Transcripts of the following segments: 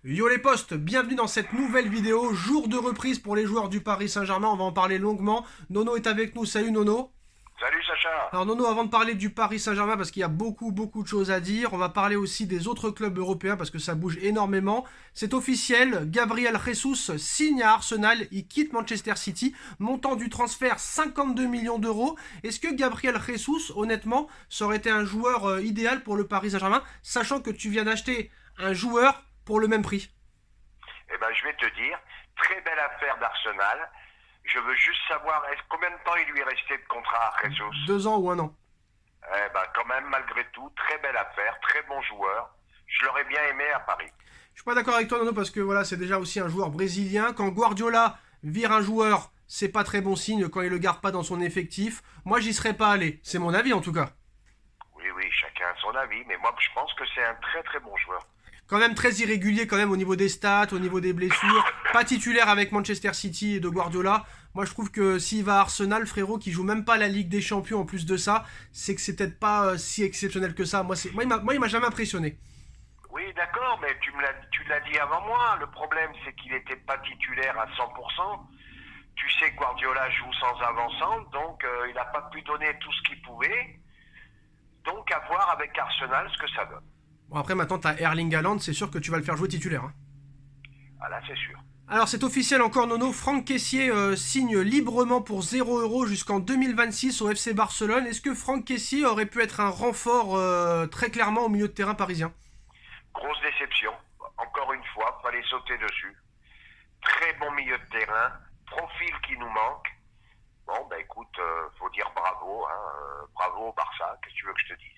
Yo les postes, bienvenue dans cette nouvelle vidéo, jour de reprise pour les joueurs du Paris Saint-Germain, on va en parler longuement. Nono est avec nous, salut Nono. Salut Sacha. Alors Nono, avant de parler du Paris Saint-Germain, parce qu'il y a beaucoup de choses à dire, on va parler aussi des autres clubs européens, parce que ça bouge énormément. C'est officiel, Gabriel Jesus signe à Arsenal, il quitte Manchester City, montant du transfert 52 millions d'euros. Est-ce que Gabriel Jesus, honnêtement, ça aurait été un joueur idéal pour le Paris Saint-Germain, sachant que tu viens d'acheter un joueur pour le même prix? Eh ben, je vais te dire, très belle affaire d'Arsenal. Je veux juste savoir, combien de temps il lui est resté de contrat à Jesus? 2 ans ou 1 an? Eh ben, quand même, malgré tout, très belle affaire, très bon joueur. Je l'aurais bien aimé à Paris. Je suis pas d'accord avec toi, Nono, parce que voilà, c'est déjà aussi un joueur brésilien. Quand Guardiola vire un joueur, c'est pas très bon signe quand il le garde pas dans son effectif. Moi, j'y serais pas allé. C'est mon avis en tout cas. Oui, oui, chacun a son avis, mais moi, je pense que c'est un très très bon joueur. Quand même très irrégulier quand même au niveau des stats, au niveau des blessures. Pas titulaire avec Manchester City et de Guardiola. Moi, je trouve que s'il va à Arsenal, frérot, qui joue même pas la Ligue des Champions en plus de ça, c'est que c'est peut-être pas si exceptionnel que ça. Moi, il m'a jamais impressionné. Oui, d'accord, mais tu l'as dit avant moi. Le problème, c'est qu'il n'était pas titulaire à 100%. Tu sais que Guardiola joue sans avant-centre, donc il n'a pas pu donner tout ce qu'il pouvait. Donc, à voir avec Arsenal ce que ça donne. Bon, après, maintenant, t'as Erling Haaland, c'est sûr que tu vas le faire jouer titulaire, hein. Ah là, c'est sûr. Alors c'est officiel encore Nono, Franck Kessié signe librement pour 0 € jusqu'en 2026 au FC Barcelone. Est-ce que Franck Kessié aurait pu être un renfort très clairement au milieu de terrain parisien? Grosse déception. Encore une fois, fallait sauter dessus. Très bon milieu de terrain, profil qui nous manque. Bon, ben écoute, faut dire bravo, hein, bravo au Barça. Qu'est-ce que tu veux que je te dise?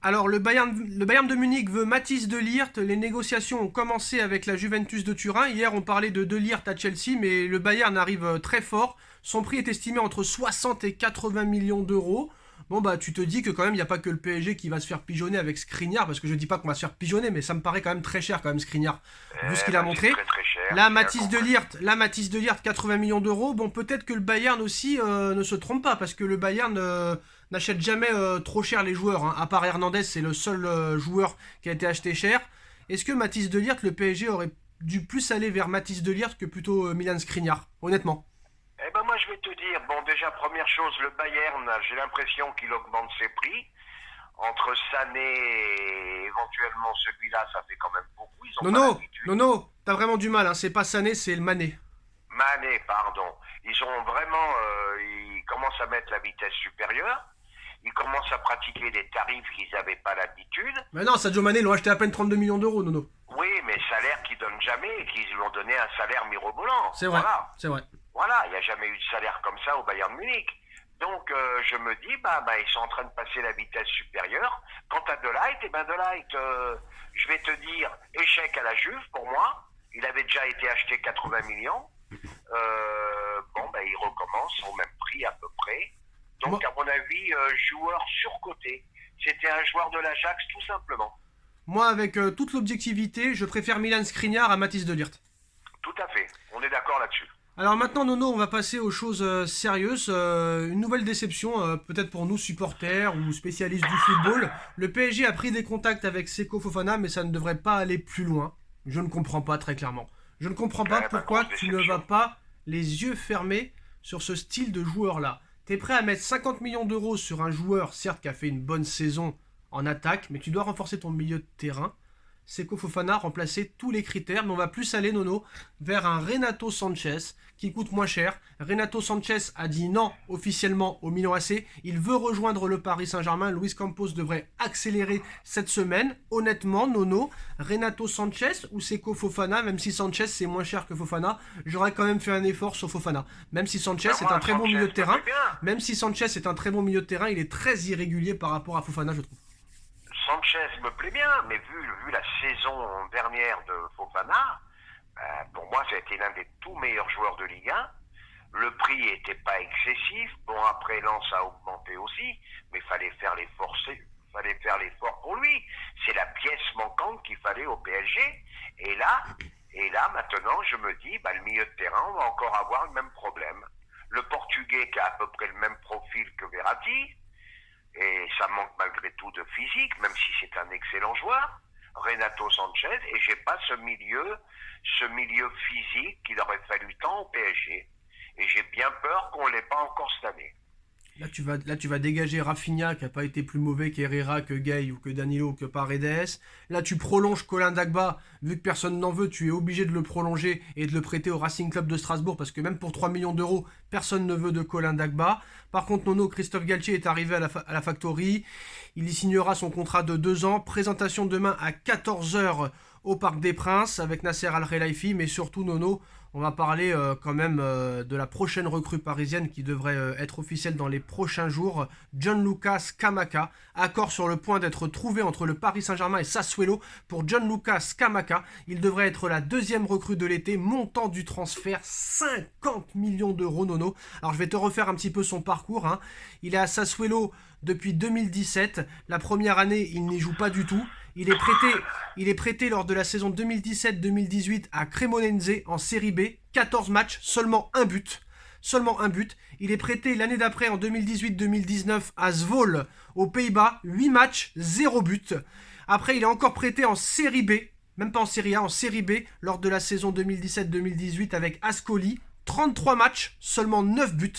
Alors le Bayern de Munich veut Mathys de Ligt, les négociations ont commencé avec la Juventus de Turin. Hier on parlait de Ligt à Chelsea, mais le Bayern arrive très fort. Son prix est estimé entre 60 et 80 millions d'euros. Bon bah tu te dis que quand même il n'y a pas que le PSG qui va se faire pigeonner avec Skriniar, parce que je dis pas qu'on va se faire pigeonner, mais ça me paraît quand même très cher quand même Skriniar, vu ce qu'il a Ben, c'est montré. très très cher. Là, J'ai bien Mathys de compris. Ligt, 80 millions d'euros. Bon, peut-être que le Bayern aussi ne se trompe pas, parce que le Bayern n'achète jamais trop cher les joueurs, hein. À part Hernandez, c'est le seul joueur qui a été acheté cher. Est-ce que Mathys de Ligt, le PSG aurait dû plus aller vers Mathys de Ligt que plutôt Milan Skriniar, honnêtement? Eh ben moi je vais te dire, bon déjà première chose, le Bayern, j'ai l'impression qu'il augmente ses prix. Entre Sané et éventuellement celui-là, ça fait quand même beaucoup. Ils n'ont pas Nono, l'habitude. Nono, t'as vraiment du mal, hein. C'est pas Sané, c'est le Mané. Mané, pardon. Ils ont vraiment, ils commencent à mettre la vitesse supérieure. Ils commencent à pratiquer des tarifs qu'ils n'avaient pas l'habitude. Mais non, Sadio Mané, ils l'ont acheté à peine 32 millions d'euros, Nono. Oui, mais salaire qu'ils donnent jamais et qu'ils lui ont donné un salaire mirobolant. C'est vrai, Voilà. c'est vrai. Voilà, il n'y a jamais eu de salaire comme ça au Bayern Munich. Donc je me dis, ils sont en train de passer la vitesse supérieure. Quant à De Ligt, De Ligt, je vais te dire, échec à la Juve pour moi. Il avait déjà été acheté 80 millions. Il recommence au même prix à peu près. Moi, Donc à mon avis, joueur surcoté. C'était un joueur de l'Ajax tout simplement. moi, avec toute l'objectivité, je préfère Milan Skriniar à Mathys de Ligt. Tout à fait. On est d'accord là-dessus. Alors maintenant, Nono, on va passer aux choses sérieuses. Une nouvelle déception, peut-être pour nous supporters ou spécialistes du football. Le PSG a pris des contacts avec Seko Fofana, mais ça ne devrait pas aller plus loin. Je ne comprends pas très clairement. Je ne comprends pas pourquoi Grosse tu ne vas déception. pas les yeux fermés sur ce style de joueur-là. T'es prêt à mettre 50 millions d'euros sur un joueur, certes, qui a fait une bonne saison en attaque, mais tu dois renforcer ton milieu de terrain. Seko Fofana remplacer tous les critères, mais on va plus aller, Nono, vers un Renato Sanchez qui coûte moins cher. Renato Sanchez a dit non officiellement au Milan AC. Il veut rejoindre le Paris Saint-Germain. Luis Campos devrait accélérer cette semaine. Honnêtement, Nono, Renato Sanchez ou Seko Fofana, même si Sanchez c'est moins cher que Fofana, j'aurais quand même fait un effort sur Fofana. Même si Sanchez est un Moi, très bon Sanchez milieu de me terrain, plaît bien. même si Sanchez est un très bon milieu de terrain, il est très irrégulier par rapport à Fofana, je trouve. Sanchez me plaît bien, mais vu la saison dernière de Fofana, pour moi, ça a été l'un des tout meilleurs joueurs de Ligue 1. Le prix n'était pas excessif. Bon, après, Lens a augmenté aussi, mais fallait faire l'effort pour lui. C'est la pièce manquante qu'il fallait au PSG. Et là, maintenant, je me dis, le milieu de terrain, on va encore avoir le même problème. Le Portugais qui a à peu près le même profil que Verratti, et ça manque malgré tout de physique, même si c'est un excellent joueur. Renato Sanchez, et j'ai pas ce milieu physique qu'il aurait fallu tant au PSG. Et j'ai bien peur qu'on l'ait pas encore cette année. Là, tu vas dégager Rafinha, qui n'a pas été plus mauvais qu'Herrera, que Gay ou que Danilo ou que Paredes. Là, tu prolonges Colin Dagba. Vu que personne n'en veut, tu es obligé de le prolonger et de le prêter au Racing Club de Strasbourg, parce que même pour 3 millions d'euros, personne ne veut de Colin Dagba. Par contre, Nono, Christophe Galtier est arrivé à la Factory. Il y signera son contrat de 2 ans. Présentation demain à 14h au Parc des Princes avec Nasser Al-Khelaifi. Mais surtout, Nono, on va parler quand même de la prochaine recrue parisienne qui devrait être officielle dans les prochains jours. Gianluca Scamacca, accord sur le point d'être trouvé entre le Paris Saint-Germain et Sassuolo pour Gianluca Scamacca. Il devrait être la deuxième recrue de l'été, montant du transfert 50 millions d'euros, Nono. Alors je vais te refaire un petit peu son parcours, hein. Il est à Sassuolo depuis 2017. La première année, il n'y joue pas du tout. Il est prêté lors de la saison 2017-2018 à Cremonense en Série B. 14 matchs, seulement un but. Seulement un but. Il est prêté l'année d'après en 2018-2019 à Zwolle aux Pays-Bas. 8 matchs, 0 but. Après, il est encore prêté en Série B, même pas en Série A, en Série B lors de la saison 2017-2018 avec Ascoli. 33 matchs, seulement 9 buts.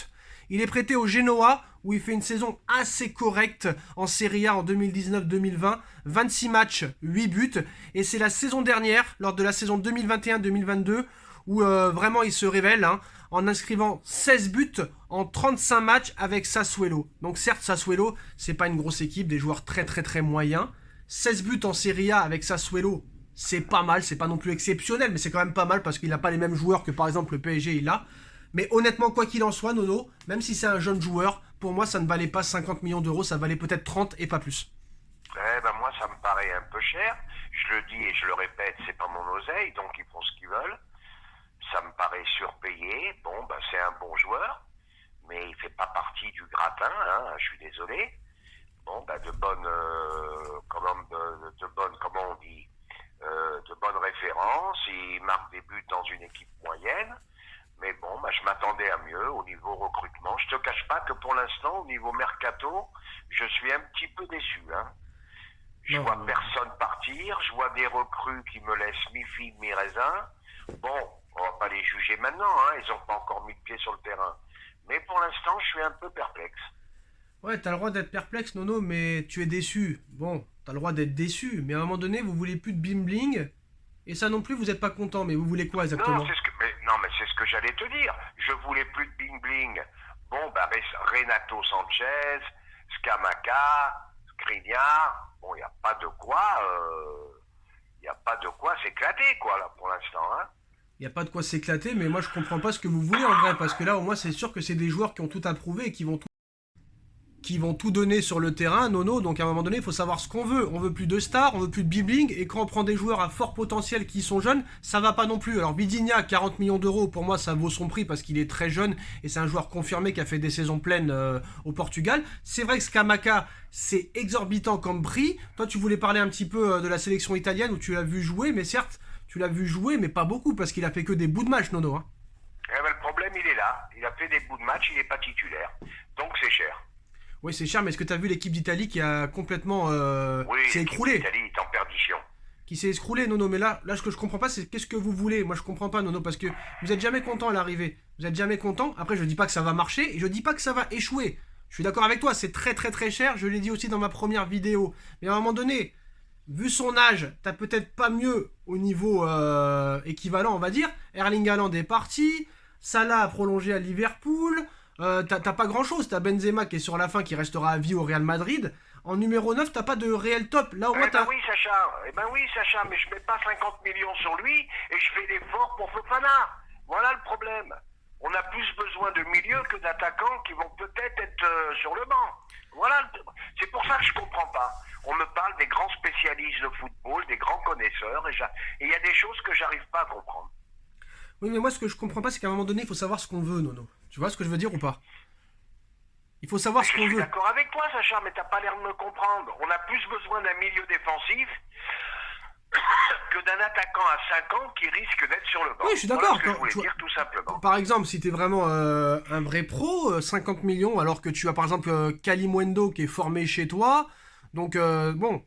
Il est prêté au Genoa où il fait une saison assez correcte en Serie A en 2019-2020. 26 matchs, 8 buts. Et c'est la saison dernière, lors de la saison 2021-2022, où vraiment il se révèle, hein, en inscrivant 16 buts en 35 matchs avec Sassuolo. Donc certes, Sassuolo, c'est pas une grosse équipe, des joueurs très très très moyens. 16 buts en Serie A avec Sassuolo, c'est pas mal, c'est pas non plus exceptionnel, mais c'est quand même pas mal parce qu'il n'a pas les mêmes joueurs que par exemple le PSG il a. Mais honnêtement, quoi qu'il en soit, Nono, même si c'est un jeune joueur, pour moi, ça ne valait pas 50 millions d'euros, ça valait peut-être 30 et pas plus. Moi, ça me paraît un peu cher. Je le dis et je le répète, c'est pas mon oseille, donc ils font ce qu'ils veulent. Ça me paraît surpayé. C'est un bon joueur, mais il fait pas partie du gratin, hein, je suis désolé. De bonnes, comment on dit, de bonnes références. Il marque des buts dans une équipe moyenne. Mais je m'attendais à mieux au niveau recrutement. Je te cache pas que pour l'instant, au niveau mercato, je suis un petit peu déçu, hein. Je vois personne partir, je vois des recrues qui me laissent mi-figue, mi-raisin. On va pas les juger maintenant, hein, ils ont pas encore mis le pied sur le terrain. Mais pour l'instant, je suis un peu perplexe. Ouais, t'as le droit d'être perplexe, Nono, mais tu es déçu. Bon, t'as le droit d'être déçu, mais à un moment donné, vous voulez plus de bling-bling, et ça non plus, vous êtes pas content, mais vous voulez quoi exactement? Mais c'est ce que j'allais te dire. Je voulais plus de bling-bling. Renato Sanchez, Scamacca, Skriniar, il n'y a pas de quoi s'éclater, quoi, là, pour l'instant, hein. Il n'y a pas de quoi s'éclater, mais moi je comprends pas ce que vous voulez en vrai, parce que là au moins c'est sûr que c'est des joueurs qui ont tout approuvé et qui vont tout donner sur le terrain, Nono, donc à un moment donné il faut savoir ce qu'on veut. On veut plus de stars, on veut plus de bibling, et quand on prend des joueurs à fort potentiel qui sont jeunes, ça va pas non plus. Alors Vidinia, 40 millions d'euros, pour moi ça vaut son prix parce qu'il est très jeune, et c'est un joueur confirmé qui a fait des saisons pleines au Portugal. C'est vrai que Scamacca, c'est exorbitant comme prix. Toi tu voulais parler un petit peu de la sélection italienne où tu l'as vu jouer, mais certes, tu l'as vu jouer, mais pas beaucoup, parce qu'il a fait que des bouts de match, Nono, hein. Le problème il est là, il a fait des bouts de match, il n'est pas titulaire, donc c'est cher. Oui, c'est cher, mais est-ce que tu as vu l'équipe d'Italie qui a complètement s'est écroulée? L'Italie est en perdition. Qui s'est écroulée, Nono. Mais là, ce que je comprends pas, c'est qu'est-ce que vous voulez. Moi, je comprends pas, Nono, parce que vous êtes jamais content à l'arrivée. Vous êtes jamais content. Après, je dis pas que ça va marcher et je dis pas que ça va échouer. Je suis d'accord avec toi, c'est très très très cher. Je l'ai dit aussi dans ma première vidéo. Mais à un moment donné, vu son âge, t'as peut-être pas mieux au niveau équivalent, on va dire. Erling Haaland est parti. Salah a prolongé à Liverpool. T'as pas grand chose, t'as Benzema qui est sur la fin, qui restera à vie au Real Madrid. En numéro 9, t'as pas de réel top. Là, au moins, oui, Sacha, mais je mets pas 50 millions sur lui et je fais l'effort pour Fofana. Voilà le problème. On a plus besoin de milieux que d'attaquants qui vont peut-être être sur le banc. Voilà, c'est pour ça que je comprends pas. On me parle des grands spécialistes de football, des grands connaisseurs, et il y a des choses que j'arrive pas à comprendre. Oui, mais moi, ce que je comprends pas, c'est qu'à un moment donné, il faut savoir ce qu'on veut, Nono. Tu vois ce que je veux dire ou pas? Il faut savoir ce qu'on veut. Je suis d'accord avec toi, Sacha, mais t'as pas l'air de me comprendre. On a plus besoin d'un milieu défensif que d'un attaquant à 5 ans qui risque d'être sur le banc. Oui, je suis d'accord. Voilà ce que je voulais dire, tout simplement. Par exemple, si t'es vraiment un vrai pro, 50 millions, alors que tu as par exemple Kalimundo qui est formé chez toi. Donc, bon.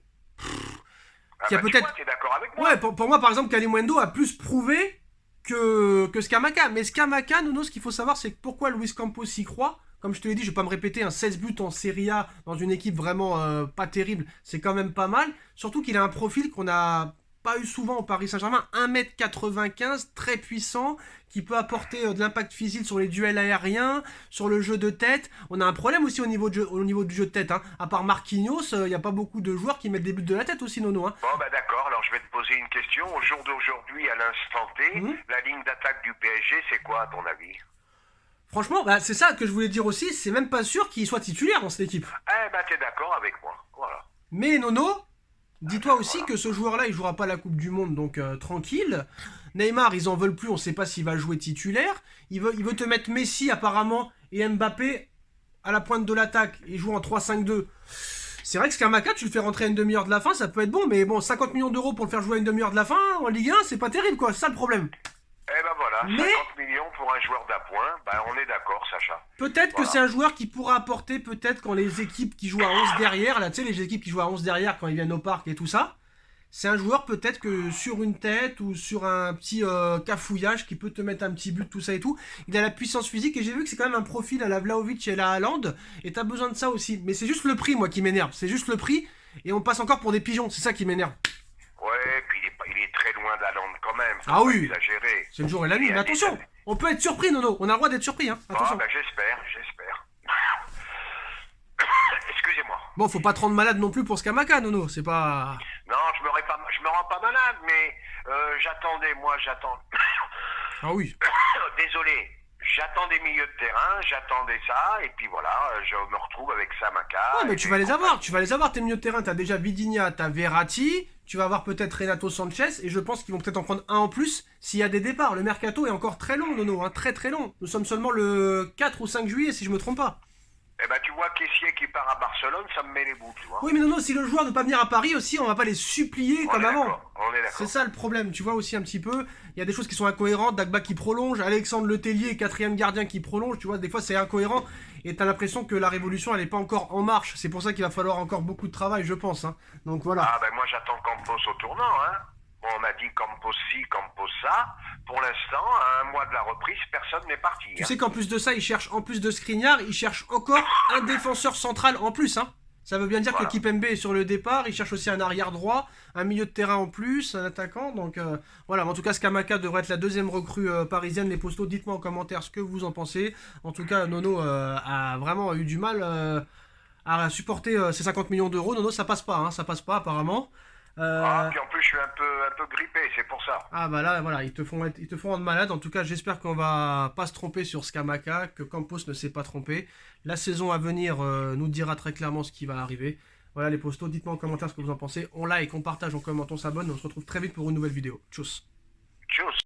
qui a peut-être... T'es d'accord avec moi? Ouais, pour moi, par exemple, Kalimundo a plus prouvé que Scamacca. Mais Scamacca, Nono, ce qu'il faut savoir, c'est pourquoi Luis Campos y croit. Comme je te l'ai dit, je vais pas me répéter, 16 buts en Serie A dans une équipe vraiment pas terrible, c'est quand même pas mal. Surtout qu'il a un profil qu'on n'a pas eu souvent au Paris Saint-Germain, 1m95, très puissant, qui peut apporter de l'impact physique sur les duels aériens, sur le jeu de tête. On a un problème aussi au niveau du jeu de tête. Hein. À part Marquinhos, il n'y a pas beaucoup de joueurs qui mettent des buts de la tête aussi, Nono. Hein. Bon, bah d'accord, alors je vais te poser une question. Au jour d'aujourd'hui, à l'instant T, la ligne d'attaque du PSG, c'est quoi à ton avis? Franchement, bah, c'est ça que je voulais dire aussi, c'est même pas sûr qu'il soit titulaire dans cette équipe. Eh ben, t'es d'accord avec moi, voilà. Mais Nono, dis-toi aussi que ce joueur-là, il jouera pas la Coupe du Monde, donc tranquille. Neymar, ils en veulent plus, on sait pas s'il va jouer titulaire. Il veut te mettre Messi apparemment et Mbappé à la pointe de l'attaque et jouer en 3-5-2. C'est vrai que Scamacca, tu le fais rentrer à une demi-heure de la fin, ça peut être bon, mais bon, 50 millions d'euros pour le faire jouer à une demi-heure de la fin en Ligue 1, c'est pas terrible quoi, c'est ça le problème. Eh ben voilà, Mais 50 millions pour un joueur d'appoint, ben on est d'accord, Sacha. peut-être que c'est un joueur qui pourra apporter, peut-être quand les équipes qui jouent à 11 derrière, là tu sais, les équipes qui jouent à 11 derrière quand ils viennent au parc et tout ça, c'est un joueur peut-être que sur une tête ou sur un petit cafouillage qui peut te mettre un petit but, tout ça et tout. Il a la puissance physique et j'ai vu que c'est quand même un profil à la Vlahovic et à la Haaland et t'as besoin de ça aussi. Mais c'est juste le prix, moi, qui m'énerve. C'est juste le prix et on passe encore pour des pigeons, c'est ça qui m'énerve. Ouais, puis il est très loin d'Haaland quand même, faut Ah pas oui, exagérer. c'est le jour et la nuit, mais attention, on peut être surpris, Nono. On a le droit d'être surpris, hein. Attention. Ah ben j'espère. Excusez-moi. Bon, faut pas te rendre malade non plus pour Scamacca, Nono. C'est pas... Non, je me rends pas malade, mais j'attends. Ah oui. Désolé, j'attends des milieux de terrain, j'attendais ça, et puis voilà, je me retrouve avec Scamacca. Ouais, mais tu vas les avoir, tes milieux de terrain. T'as déjà Vidinia, t'as Verratti, tu vas avoir peut-être Renato Sanchez, et je pense qu'ils vont peut-être en prendre un en plus s'il y a des départs. Le mercato est encore très long, Nono, hein, très très long. Nous sommes seulement le 4 ou 5 juillet, si je me trompe pas. Eh ben tu vois Kessié qui part à Barcelone, ça me met les bouts, tu vois. Oui, mais Nono, si le joueur ne peut pas venir à Paris aussi, on va pas les supplier comme avant. On est d'accord. C'est ça le problème, tu vois aussi un petit peu. Il y a des choses qui sont incohérentes. Dagba qui prolonge, Alexandre Letellier, quatrième gardien qui prolonge, tu vois, des fois c'est incohérent. Et t'as l'impression que la révolution elle est pas encore en marche. C'est pour ça qu'il va falloir encore beaucoup de travail, je pense. Hein. Donc voilà. Ah ben moi j'attends Campos au tournant, hein. Bon, on m'a dit Campos ci, Campos ça. Pour l'instant, à un mois de la reprise, personne n'est parti. Tu sais qu'en plus de ça, il cherche, en plus de Skriniar, il cherche encore un défenseur central en plus. Hein. Ça veut bien dire que Kipembe est sur le départ. Il cherche aussi un arrière droit, un milieu de terrain en plus, un attaquant. Donc voilà, en tout cas, Scamacca devrait être la deuxième recrue parisienne. Les postos, dites-moi en commentaire ce que vous en pensez. En tout cas, Nono a vraiment eu du mal à supporter ces 50 millions d'euros. Nono, ça passe pas, hein, ça passe pas apparemment. Puis en plus je suis un peu grippé, c'est pour ça. Ah bah là, voilà, ils te font rendre malade. En tout cas, j'espère qu'on va pas se tromper sur Scamacca, que Campos ne s'est pas trompé. La saison à venir nous dira très clairement ce qui va arriver. Voilà les postos, dites-moi en commentaire ce que vous en pensez. On like, on partage, on commente, on s'abonne. On se retrouve très vite pour une nouvelle vidéo. Tchuss. Tchuss.